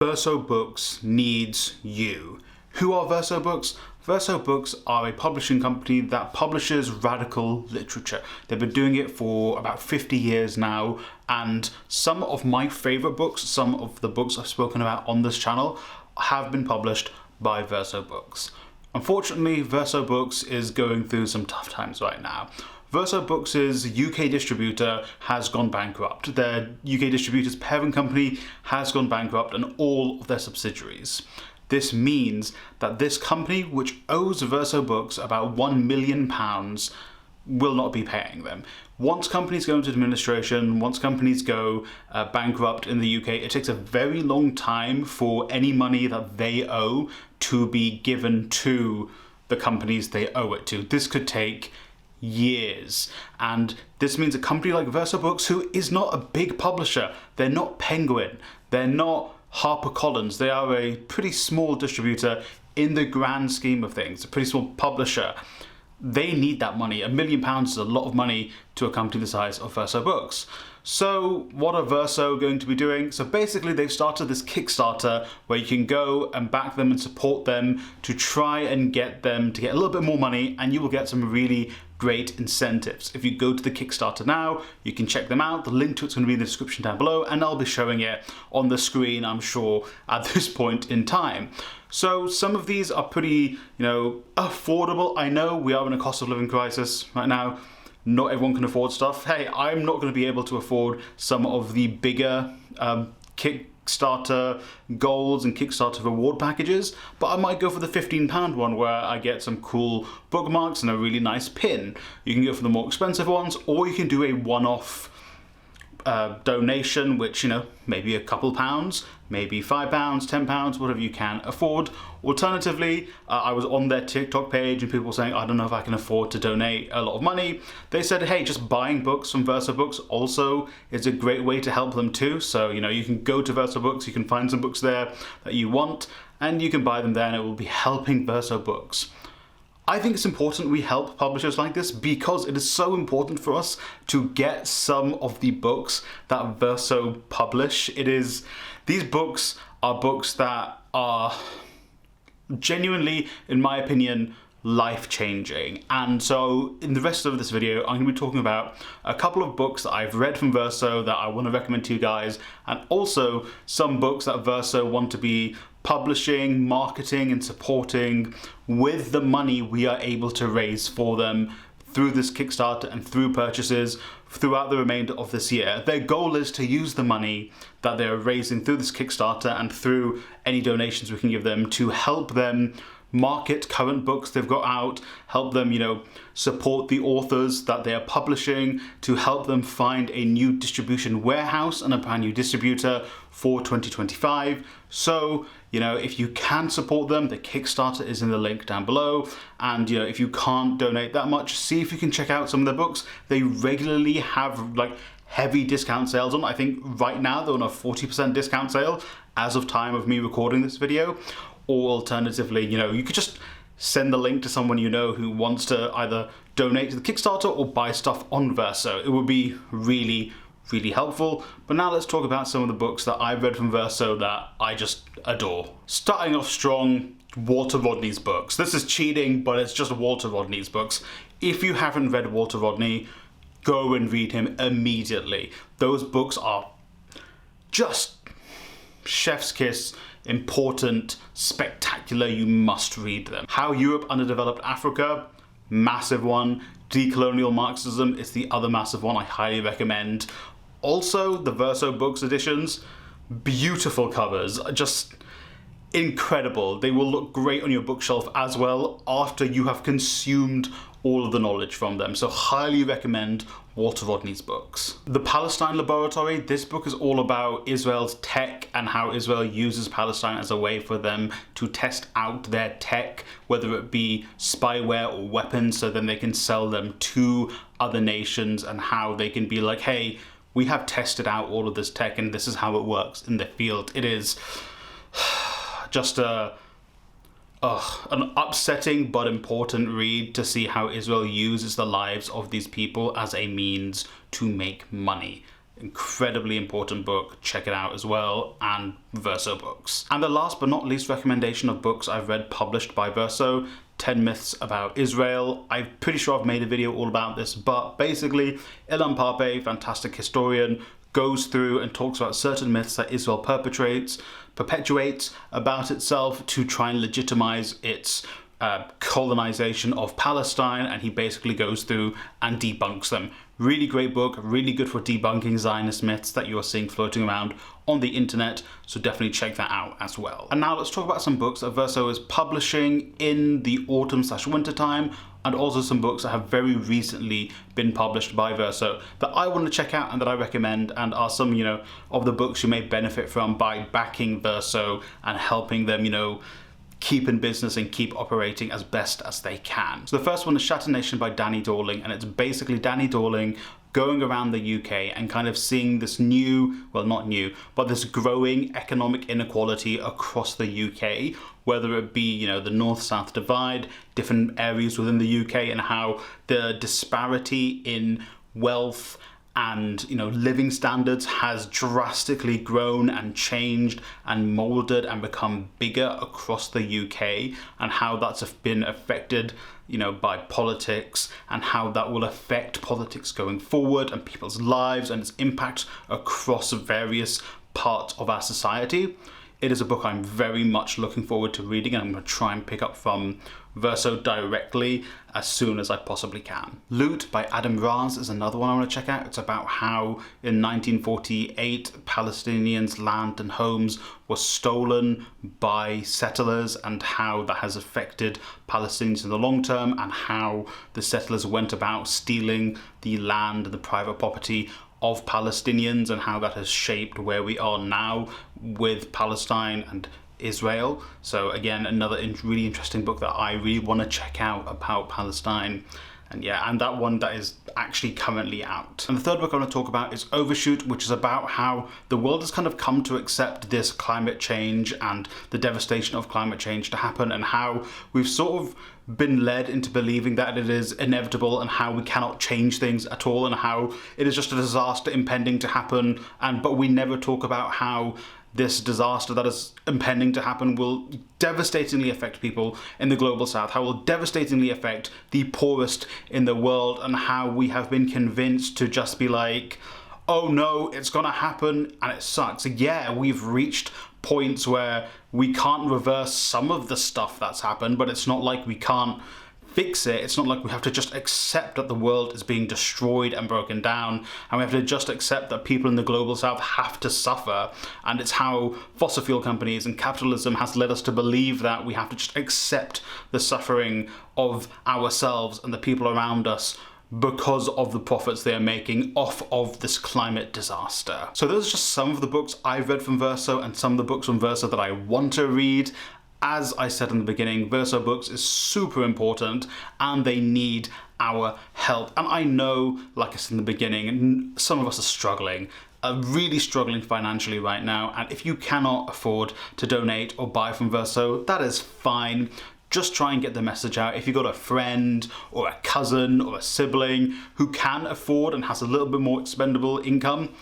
Verso Books needs you. Who are Verso Books? Verso Books are a publishing company that publishes radical literature. They've been doing it for about 50 years now, and some of my favorite books, some of the books I've spoken about on this channel, have been published by Verso Books. Unfortunately, Verso Books is going through some tough times right now. Verso Books' UK distributor has gone bankrupt. Their UK distributor's parent company has gone bankrupt, and all of their subsidiaries. This means that this company, which owes Verso Books about £1 million, will not be paying them. Once companies go into administration, once companies go bankrupt in the UK, it takes a very long time for any money that they owe to be given to the companies they owe it to. This could take years, and this means a company like Verso Books, who is not a big publisher, they're not Penguin, they're not HarperCollins, they are a pretty small distributor in the grand scheme of things, a pretty small publisher. They need that money. £1 million is a lot of money to a company the size of Verso Books. So what are Verso going to be doing? So basically they've started this Kickstarter where you can go and back them and support them to try and get them to get a little bit more money, and you will get some really great incentives. If you go to the Kickstarter now, you can check them out. The link to it's going to be in the description down below, and I'll be showing it on the screen, I'm sure, at this point in time. So some of these are pretty, affordable. I know we are in a cost of living crisis right now. Not everyone can afford stuff. Hey, I'm not going to be able to afford some of the bigger Kickstarter goals and Kickstarter reward packages, but I might go for the £15 one where I get some cool bookmarks and a really nice pin. You can go for the more expensive ones, or you can do a one-off donation, which, maybe a couple pounds, maybe £5, £10, whatever you can afford. Alternatively, I was on their TikTok page and people were saying, I don't know if I can afford to donate a lot of money. They said, hey, just buying books from Verso Books also is a great way to help them too. So, you can go to Verso Books, you can find some books there that you want, and you can buy them there, and it will be helping Verso Books. I think it's important we help publishers like this because it is so important for us to get some of the books that Verso publish. These books are books that are genuinely, in my opinion, life-changing. And so in the rest of this video, I'm going to be talking about a couple of books that I've read from Verso that I want to recommend to you guys, and also some books that Verso want to be publishing, marketing, and supporting with the money we are able to raise for them through this Kickstarter and through purchases throughout the remainder of this year. Their goal is to use the money that they're raising through this Kickstarter and through any donations we can give them to help them market current books they've got out, help them, support the authors that they are publishing, to help them find a new distribution warehouse and a brand new distributor for 2025. So, if you can support them, the Kickstarter is in the link down below. And, if you can't donate that much, see if you can check out some of their books. They regularly have heavy discount sales on. I think right now they're on a 40% discount sale as of time of me recording this video. Or alternatively, you could just send the link to someone who wants to either donate to the Kickstarter or buy stuff on Verso. It would be really, really helpful. But now let's talk about some of the books that I've read from Verso that I just adore. Starting off strong, Walter Rodney's books. This is cheating, but it's just Walter Rodney's books. If you haven't read Walter Rodney, go and read him immediately. Those books are just chef's kiss, important, spectacular. You must read them. How Europe Underdeveloped Africa, massive one. Decolonial Marxism is the other massive one I highly recommend. Also, the Verso Books editions, beautiful covers, just incredible. They will look great on your bookshelf as well after you have consumed all of the knowledge from them. So highly recommend Walter Rodney's books. The Palestine Laboratory, this book is all about Israel's tech and how Israel uses Palestine as a way for them to test out their tech, whether it be spyware or weapons, so then they can sell them to other nations, and how they can be like, hey, we have tested out all of this tech and this is how it works in the field. It is just an upsetting but important read to see how Israel uses the lives of these people as a means to make money. incredibly important book. Check it out as well, and Verso Books. And the last but not least recommendation of books I've read published by Verso, 10 Myths About Israel. I'm pretty sure I've made a video all about this, but basically Ilan Pappé, fantastic historian, goes through and talks about certain myths that Israel perpetuates about itself to try and legitimize its colonization of Palestine, and he basically goes through and debunks them. Really great book, really good for debunking Zionist myths that you are seeing floating around on the internet, so definitely check that out as well. And now let's talk about some books that Verso is publishing in the autumn/winter time, and also some books that have very recently been published by Verso that I want to check out and that I recommend, and are some, of the books you may benefit from by backing Verso and helping them, keep in business and keep operating as best as they can. So the first one is Shattered Nation by Danny Dorling, and it's basically Danny Dorling going around the UK and kind of seeing this new, well not new, but this growing economic inequality across the UK, whether it be, the north-south divide, different areas within the UK, and how the disparity in wealth and living standards has drastically grown and changed and molded and become bigger across the UK, and how that's been affected by politics, and how that will affect politics going forward and people's lives and its impact across various parts of our society. It is a book I'm very much looking forward to reading, and I'm going to try and pick up from Verso directly as soon as I possibly can. Loot by Adam Raz is another one I want to check out. It's about how in 1948 Palestinians' land and homes were stolen by settlers, and how that has affected Palestinians in the long term, and how the settlers went about stealing the land and the private property of Palestinians, and how that has shaped where we are now with Palestine and Israel. So again, another really interesting book that I really want to check out about Palestine. And that one that is actually currently out. And the third book I want to talk about is Overshoot, which is about how the world has kind of come to accept this climate change and the devastation of climate change to happen, and how we've sort of been led into believing that it is inevitable, and how we cannot change things at all, and how it is just a disaster impending to happen, but we never talk about how this disaster that is impending to happen will devastatingly affect people in the global south, how it will devastatingly affect the poorest in the world, and how we have been convinced to just be like, oh no, it's gonna happen and it sucks. Yeah, we've reached points where we can't reverse some of the stuff that's happened, but it's not like we can't fix it. It's not like we have to just accept that the world is being destroyed and broken down, and we have to just accept that people in the global south have to suffer. And it's how fossil fuel companies and capitalism has led us to believe that we have to just accept the suffering of ourselves and the people around us because of the profits they are making off of this climate disaster. So those are just some of the books I've read from Verso, and some of the books from Verso that I want to read. As I said in the beginning, Verso Books is super important, and they need our help. And I know, like I said in the beginning, some of us are really struggling financially right now, and if you cannot afford to donate or buy from Verso, that is fine. Just try and get the message out. If you've got a friend or a cousin or a sibling who can afford and has a little bit more expendable income,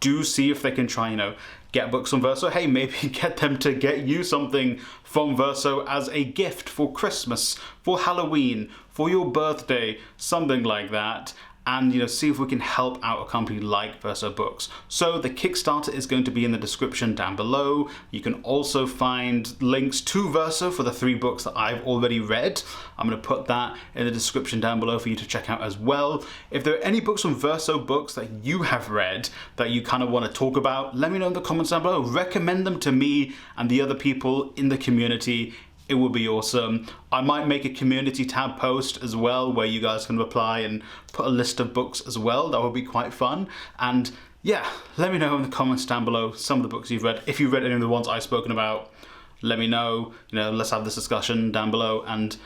do see if they can try, get books from Verso. Hey, maybe get them to get you something from Verso as a gift for Christmas, for Halloween, for your birthday, something like that. And see if we can help out a company like Verso Books. So the Kickstarter is going to be in the description down below. You can also find links to Verso for the 3 books that I've already read. I'm going to put that in the description down below for you to check out as well. If there are any books from Verso Books that you have read that you kind of want to talk about, let me know in the comments down below. Recommend them to me and the other people in the community. It would be awesome. I might make a community tab post as well where you guys can reply and put a list of books as well. That would be quite fun. And yeah, let me know in the comments down below some of the books you've read. If you've read any of the ones I've spoken about, let me know. Let's have this discussion down below. And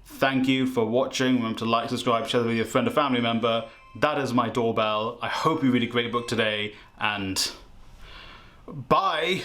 thank you for watching. Remember to like, subscribe, share with your friend or family member. That is my doorbell. I hope you read a great book today, and bye.